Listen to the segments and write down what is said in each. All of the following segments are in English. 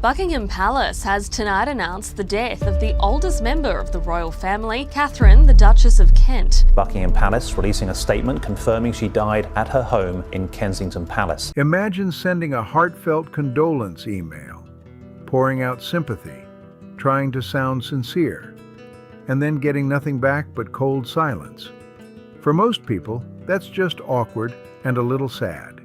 Buckingham Palace has tonight announced the death of the oldest member of the royal family, Catherine, the Duchess of Kent. Buckingham Palace releasing a statement confirming she died at her home in Kensington Palace. Imagine sending a heartfelt condolence email, pouring out sympathy, trying to sound sincere, and then getting nothing back but cold silence. For most people, that's just awkward and a little sad.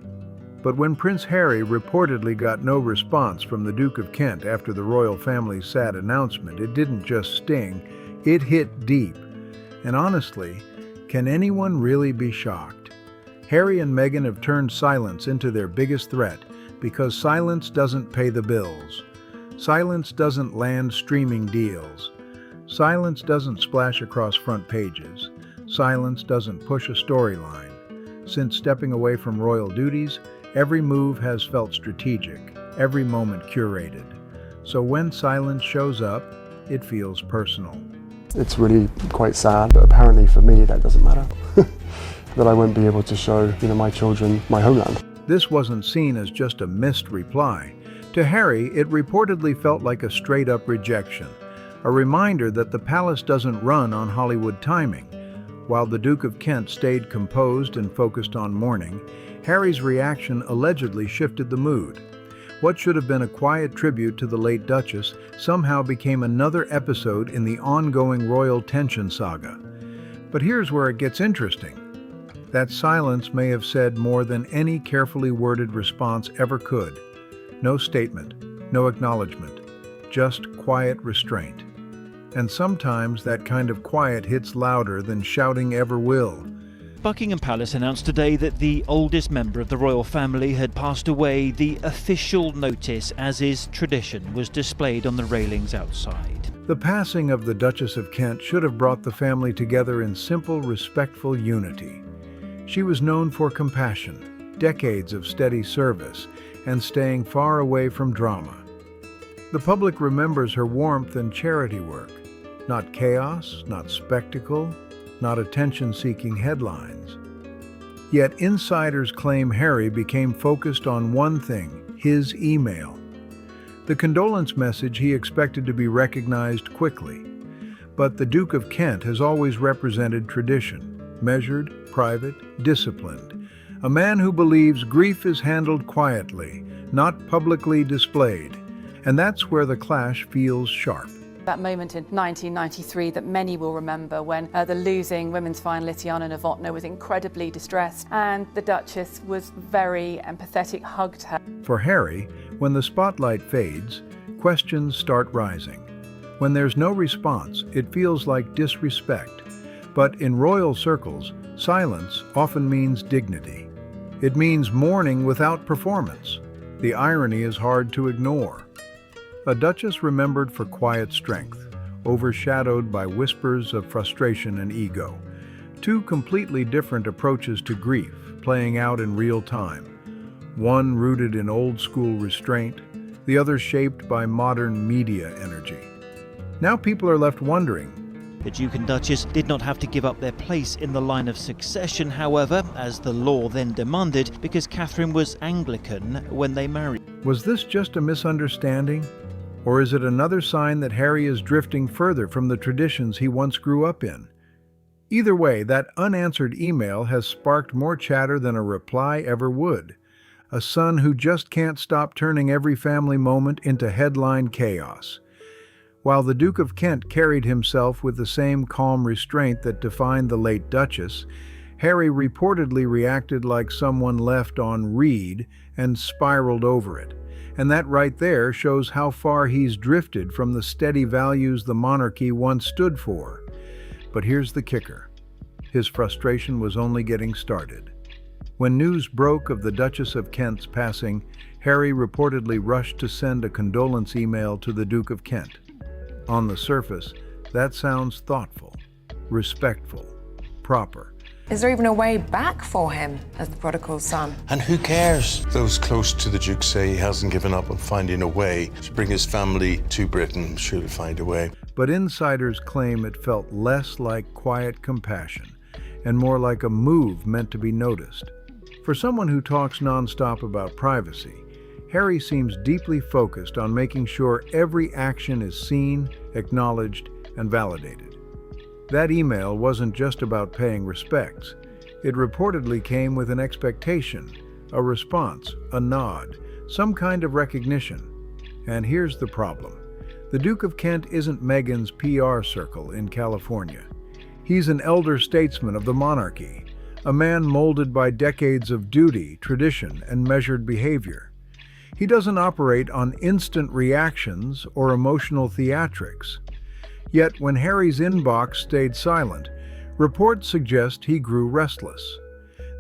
But when Prince Harry reportedly got no response from the Duke of Kent after the royal family's sad announcement, it didn't just sting, it hit deep. And honestly, can anyone really be shocked? Harry and Meghan have turned silence into their biggest threat because silence doesn't pay the bills. Silence doesn't land streaming deals. Silence doesn't splash across front pages. Silence doesn't push a storyline. Since stepping away from royal duties, every move has felt strategic, every moment curated. So when silence shows up, it feels personal. It's really quite sad, but apparently for me that doesn't matter. That I won't be able to show, my children my homeland. This wasn't seen as just a missed reply. To Harry, it reportedly felt like a straight-up rejection, a reminder that the palace doesn't run on Hollywood timing. While the Duke of Kent stayed composed and focused on mourning, Harry's reaction allegedly shifted the mood. What should have been a quiet tribute to the late Duchess somehow became another episode in the ongoing royal tension saga. But here's where it gets interesting. That silence may have said more than any carefully worded response ever could. No statement, no acknowledgement, just quiet restraint. And sometimes that kind of quiet hits louder than shouting ever will. Buckingham Palace announced today that the oldest member of the royal family had passed away. The official notice, as is tradition, was displayed on the railings outside. The passing of the Duchess of Kent should have brought the family together in simple, respectful unity. She was known for compassion, decades of steady service, and staying far away from drama. The public remembers her warmth and charity work, not chaos, not spectacle, not attention-seeking headlines. Yet insiders claim Harry became focused on one thing, his email. The condolence message he expected to be recognized quickly. But the Duke of Kent has always represented tradition, measured, private, disciplined. A man who believes grief is handled quietly, not publicly displayed. And that's where the clash feels sharp. That moment in 1993 that many will remember when the losing women's finalist Yana Novotná was incredibly distressed and the Duchess was very empathetic, hugged her. For Harry, when the spotlight fades, questions start rising. When there's no response, it feels like disrespect. But in royal circles, silence often means dignity. It means mourning without performance. The irony is hard to ignore. A duchess remembered for quiet strength, overshadowed by whispers of frustration and ego. Two completely different approaches to grief, playing out in real time. One rooted in old-school restraint, the other shaped by modern media energy. Now people are left wondering. The Duke and Duchess did not have to give up their place in the line of succession, however, as the law then demanded, because Catherine was Anglican when they married. Was this just a misunderstanding? Or is it another sign that Harry is drifting further from the traditions he once grew up in? Either way, that unanswered email has sparked more chatter than a reply ever would. A son who just can't stop turning every family moment into headline chaos. While the Duke of Kent carried himself with the same calm restraint that defined the late Duchess, Harry reportedly reacted like someone left on read and spiraled over it. And that right there shows how far he's drifted from the steady values the monarchy once stood for. But here's the kicker. His frustration was only getting started. When news broke of the Duchess of Kent's passing, Harry reportedly rushed to send a condolence email to the Duke of Kent. On the surface, that sounds thoughtful, respectful, proper. Is there even a way back for him as the prodigal son? And who cares? Those close to the Duke say he hasn't given up on finding a way to bring his family to Britain. I'm sure he'll find a way. But insiders claim it felt less like quiet compassion and more like a move meant to be noticed. For someone who talks nonstop about privacy, Harry seems deeply focused on making sure every action is seen, acknowledged, and validated. That email wasn't just about paying respects. It reportedly came with an expectation, a response, a nod, some kind of recognition. And here's the problem. The Duke of Kent isn't Meghan's PR circle in California. He's an elder statesman of the monarchy, a man molded by decades of duty, tradition, and measured behavior. He doesn't operate on instant reactions or emotional theatrics. Yet when Harry's inbox stayed silent, reports suggest he grew restless.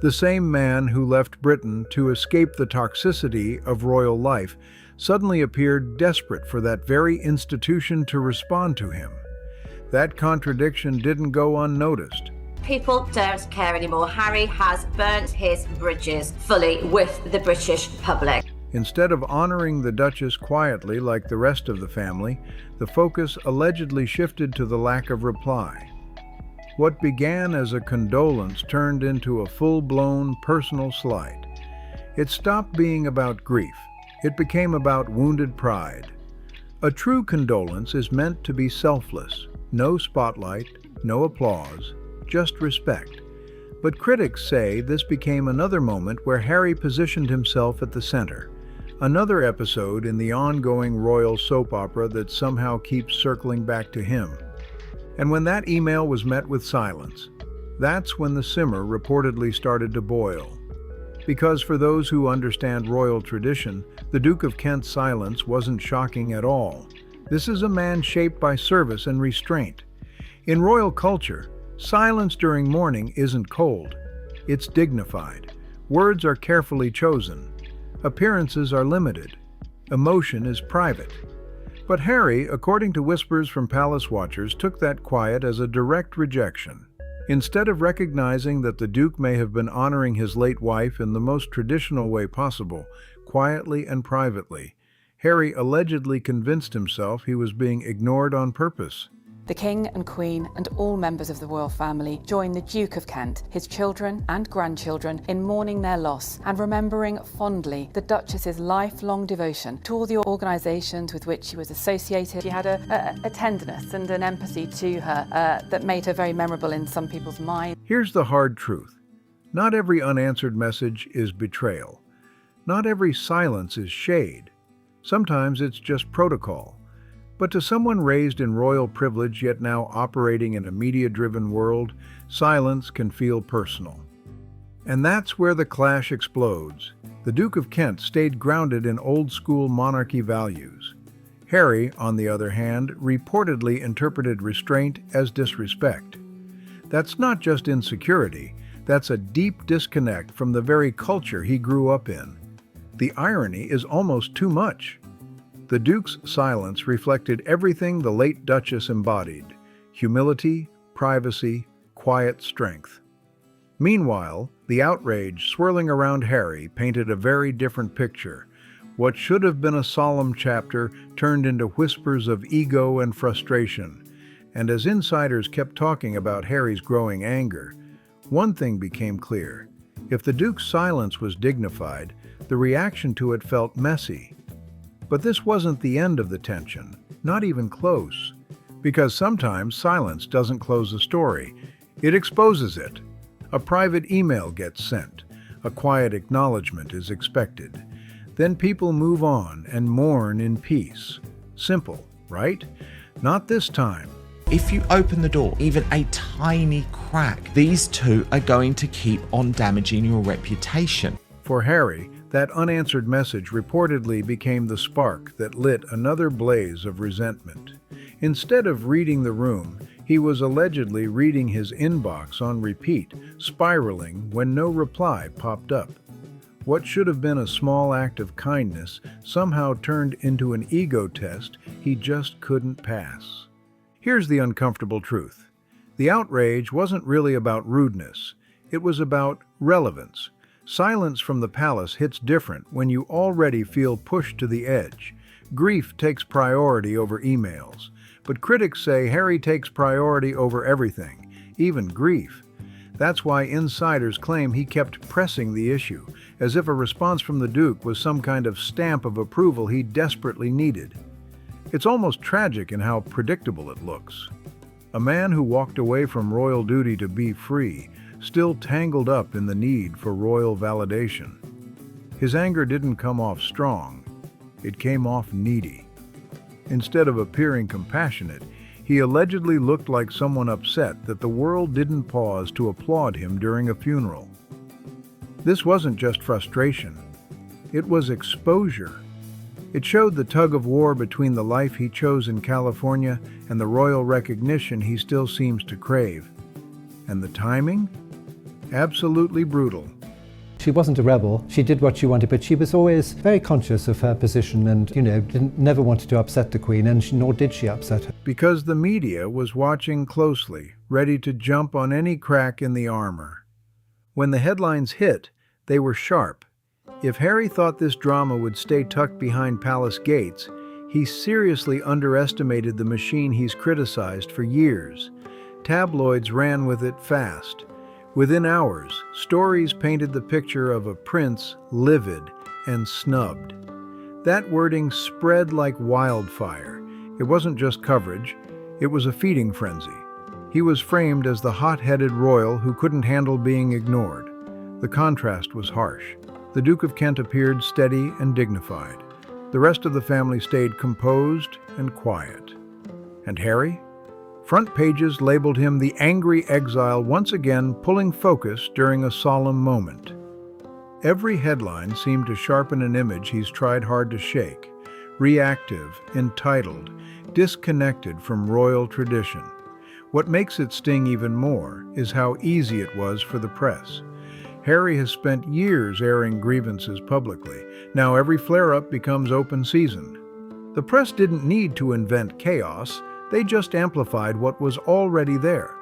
The same man who left Britain to escape the toxicity of royal life suddenly appeared desperate for that very institution to respond to him. That contradiction didn't go unnoticed. People don't care anymore. Harry has burnt his bridges fully with the British public. Instead of honoring the Duchess quietly like the rest of the family, the focus allegedly shifted to the lack of reply. What began as a condolence turned into a full-blown personal slight. It stopped being about grief. It became about wounded pride. A true condolence is meant to be selfless. No spotlight, no applause, just respect. But critics say this became another moment where Harry positioned himself at the center. Another episode in the ongoing royal soap opera that somehow keeps circling back to him. And when that email was met with silence, that's when the simmer reportedly started to boil. Because for those who understand royal tradition, the Duke of Kent's silence wasn't shocking at all. This is a man shaped by service and restraint. In royal culture, silence during mourning isn't cold. It's dignified. Words are carefully chosen. Appearances are limited. Emotion is private. But Harry, according to whispers from palace watchers, took that quiet as a direct rejection. Instead of recognizing that the Duke may have been honoring his late wife in the most traditional way possible, quietly and privately, Harry allegedly convinced himself he was being ignored on purpose. The King and Queen and all members of the royal family join the Duke of Kent, his children and grandchildren, in mourning their loss and remembering fondly the Duchess's lifelong devotion to all the organisations with which she was associated. She had a tenderness and an empathy to her that made her very memorable in some people's minds. Here's the hard truth. Not every unanswered message is betrayal. Not every silence is shade. Sometimes it's just protocol. But to someone raised in royal privilege yet now operating in a media-driven world, silence can feel personal. And that's where the clash explodes. The Duke of Kent stayed grounded in old-school monarchy values. Harry, on the other hand, reportedly interpreted restraint as disrespect. That's not just insecurity, that's a deep disconnect from the very culture he grew up in. The irony is almost too much. The Duke's silence reflected everything the late Duchess embodied: humility, privacy, quiet strength. Meanwhile, the outrage swirling around Harry painted a very different picture. What should have been a solemn chapter turned into whispers of ego and frustration. And as insiders kept talking about Harry's growing anger, one thing became clear. If the Duke's silence was dignified, the reaction to it felt messy. But this wasn't the end of the tension, not even close. Because sometimes silence doesn't close a story, it exposes it. A private email gets sent, a quiet acknowledgement is expected. Then people move on and mourn in peace. Simple, right? Not this time. If you open the door, even a tiny crack, these two are going to keep on damaging your reputation. For Harry, that unanswered message reportedly became the spark that lit another blaze of resentment. Instead of reading the room, he was allegedly reading his inbox on repeat, spiraling when no reply popped up. What should have been a small act of kindness somehow turned into an ego test he just couldn't pass. Here's the uncomfortable truth. The outrage wasn't really about rudeness. It was about relevance. Silence from the palace hits different when you already feel pushed to the edge. Grief takes priority over emails. But critics say Harry takes priority over everything, even grief. That's why insiders claim he kept pressing the issue, as if a response from the Duke was some kind of stamp of approval he desperately needed. It's almost tragic in how predictable it looks. A man who walked away from royal duty to be free, still tangled up in the need for royal validation. His anger didn't come off strong, it came off needy. Instead of appearing compassionate, he allegedly looked like someone upset that the world didn't pause to applaud him during a funeral. This wasn't just frustration, it was exposure. It showed the tug-of-war between the life he chose in California and the royal recognition he still seems to crave. And the timing? Absolutely brutal. She wasn't a rebel, she did what she wanted, but she was always very conscious of her position and, never wanted to upset the Queen, and nor did she upset her. Because the media was watching closely, ready to jump on any crack in the armor. When the headlines hit, they were sharp. If Harry thought this drama would stay tucked behind palace gates, he seriously underestimated the machine he's criticized for years. Tabloids ran with it fast. Within hours, stories painted the picture of a prince livid and snubbed. That wording spread like wildfire. It wasn't just coverage, it was a feeding frenzy. He was framed as the hot-headed royal who couldn't handle being ignored. The contrast was harsh. The Duke of Kent appeared steady and dignified. The rest of the family stayed composed and quiet. And Harry? Front pages labeled him the angry exile, once again pulling focus during a solemn moment. Every headline seemed to sharpen an image he's tried hard to shake. Reactive, entitled, disconnected from royal tradition. What makes it sting even more is how easy it was for the press. Harry has spent years airing grievances publicly. Now every flare-up becomes open season. The press didn't need to invent chaos, they just amplified what was already there.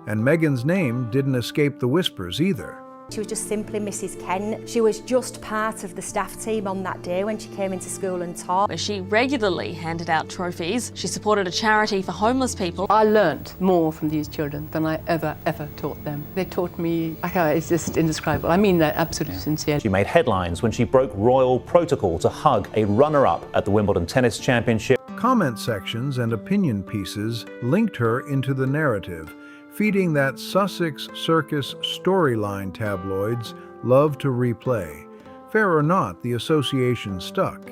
And Meghan's name didn't escape the whispers either. She was just simply Mrs. Kent. She was just part of the staff team on that day when she came into school and taught. Where she regularly handed out trophies. She supported a charity for homeless people. I learnt more from these children than I ever taught them. They taught me, it's just indescribable. I mean that absolutely sincere. She made headlines when she broke royal protocol to hug a runner-up at the Wimbledon Tennis Championship. Comment sections and opinion pieces linked her into the narrative, feeding that Sussex circus storyline tabloids love to replay. Fair or not, the association stuck.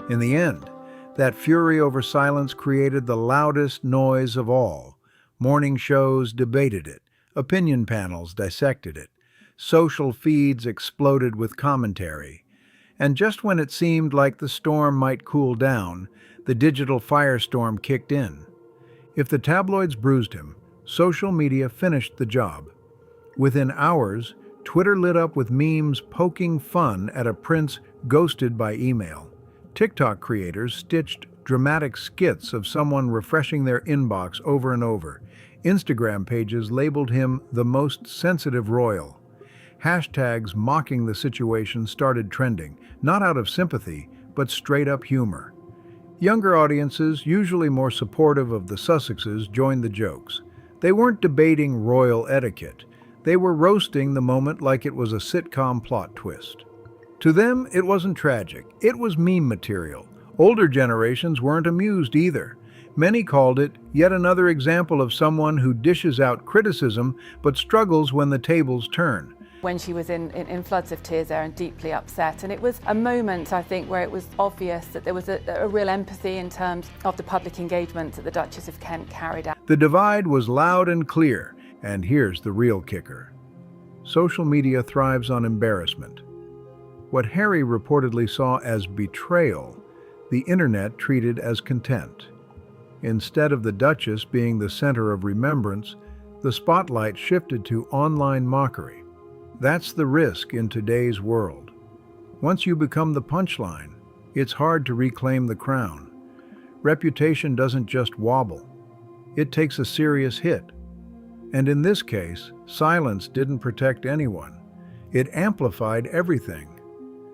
In the end, that fury over silence created the loudest noise of all. Morning shows debated it, opinion panels dissected it, social feeds exploded with commentary. And just when it seemed like the storm might cool down, the digital firestorm kicked in. If the tabloids bruised him, social media finished the job. Within hours, Twitter lit up with memes poking fun at a prince ghosted by email. TikTok creators stitched dramatic skits of someone refreshing their inbox over and over. Instagram pages labeled him the most sensitive royal. Hashtags mocking the situation started trending, not out of sympathy, but straight up humor. Younger audiences, usually more supportive of the Sussexes, joined the jokes. They weren't debating royal etiquette. They were roasting the moment like it was a sitcom plot twist. To them, it wasn't tragic. It was meme material. Older generations weren't amused either. Many called it yet another example of someone who dishes out criticism but struggles when the tables turn. When she was in floods of tears there and deeply upset. And it was a moment, I think, where it was obvious that there was a real empathy in terms of the public engagement that the Duchess of Kent carried out. The divide was loud and clear, and here's the real kicker. Social media thrives on embarrassment. What Harry reportedly saw as betrayal, the internet treated as contempt. Instead of the Duchess being the center of remembrance, the spotlight shifted to online mockery. That's the risk in today's world. Once you become the punchline, it's hard to reclaim the crown. Reputation doesn't just wobble. It takes a serious hit. And in this case, silence didn't protect anyone. It amplified everything.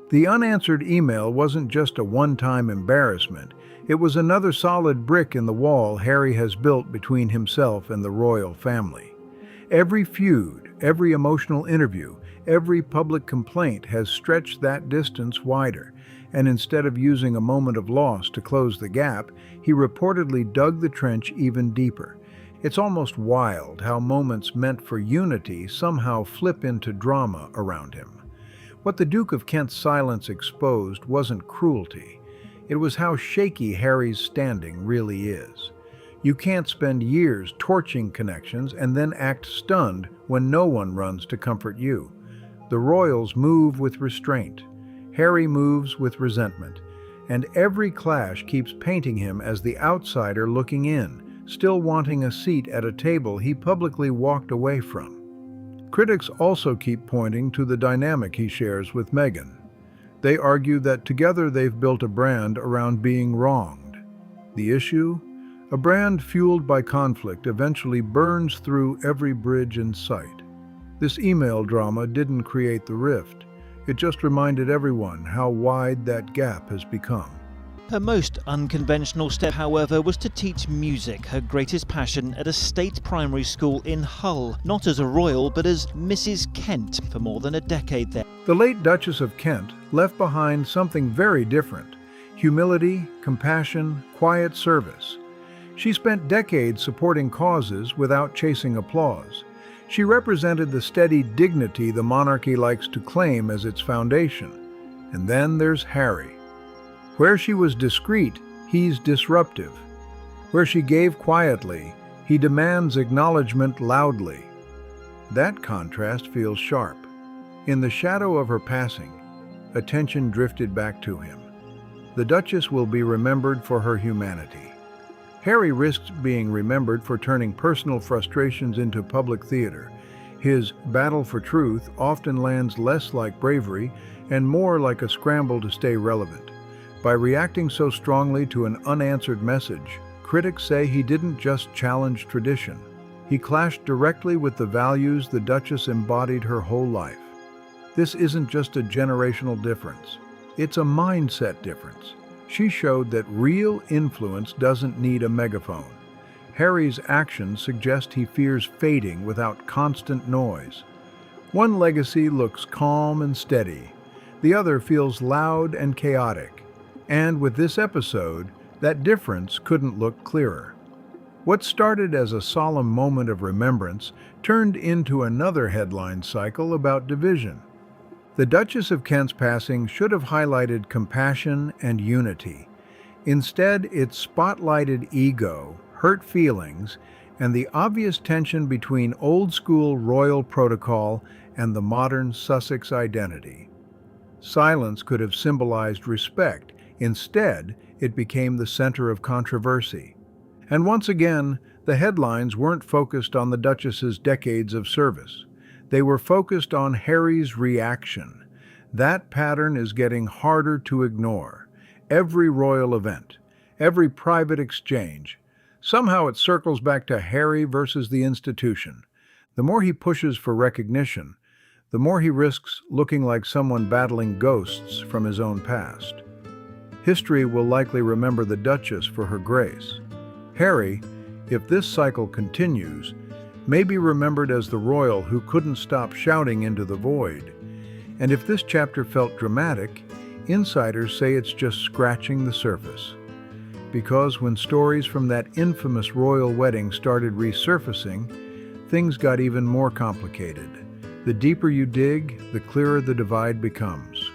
The unanswered email wasn't just a one-time embarrassment. It was another solid brick in the wall Harry has built between himself and the royal family. Every feud, every emotional interview, every public complaint has stretched that distance wider, and instead of using a moment of loss to close the gap, he reportedly dug the trench even deeper. It's almost wild how moments meant for unity somehow flip into drama around him. What the Duke of Kent's silence exposed wasn't cruelty. It was how shaky Harry's standing really is. You can't spend years torching connections and then act stunned when no one runs to comfort you. The royals move with restraint. Harry moves with resentment. And every clash keeps painting him as the outsider looking in, still wanting a seat at a table he publicly walked away from. Critics also keep pointing to the dynamic he shares with Meghan. They argue that together they've built a brand around being wronged. The issue? A brand fueled by conflict eventually burns through every bridge in sight. This email drama didn't create the rift. It just reminded everyone how wide that gap has become. Her most unconventional step, however, was to teach music, her greatest passion, at a state primary school in Hull, not as a royal, but as Mrs. Kent for more than a decade there. The late Duchess of Kent left behind something very different: humility, compassion, quiet service. She spent decades supporting causes without chasing applause. She represented the steady dignity the monarchy likes to claim as its foundation. And then there's Harry. Where she was discreet, he's disruptive. Where she gave quietly, he demands acknowledgement loudly. That contrast feels sharp. In the shadow of her passing, attention drifted back to him. The Duchess will be remembered for her humanity. Harry risks being remembered for turning personal frustrations into public theater. His battle for truth often lands less like bravery and more like a scramble to stay relevant. By reacting so strongly to an unanswered message, critics say he didn't just challenge tradition. He clashed directly with the values the Duchess embodied her whole life. This isn't just a generational difference. It's a mindset difference. She showed that real influence doesn't need a megaphone. Harry's actions suggest he fears fading without constant noise. One legacy looks calm and steady. The other feels loud and chaotic. And with this episode, that difference couldn't look clearer. What started as a solemn moment of remembrance turned into another headline cycle about division. The Duchess of Kent's passing should have highlighted compassion and unity. Instead, it spotlighted ego, hurt feelings, and the obvious tension between old-school royal protocol and the modern Sussex identity. Silence could have symbolized respect. Instead, it became the center of controversy. And once again, the headlines weren't focused on the Duchess's decades of service. They were focused on Harry's reaction. That pattern is getting harder to ignore. Every royal event, every private exchange, somehow it circles back to Harry versus the institution. The more he pushes for recognition, the more he risks looking like someone battling ghosts from his own past. History will likely remember the Duchess for her grace. Harry, if this cycle continues, may be remembered as the royal who couldn't stop shouting into the void. And if this chapter felt dramatic, insiders say it's just scratching the surface. Because when stories from that infamous royal wedding started resurfacing, things got even more complicated. The deeper you dig, the clearer the divide becomes.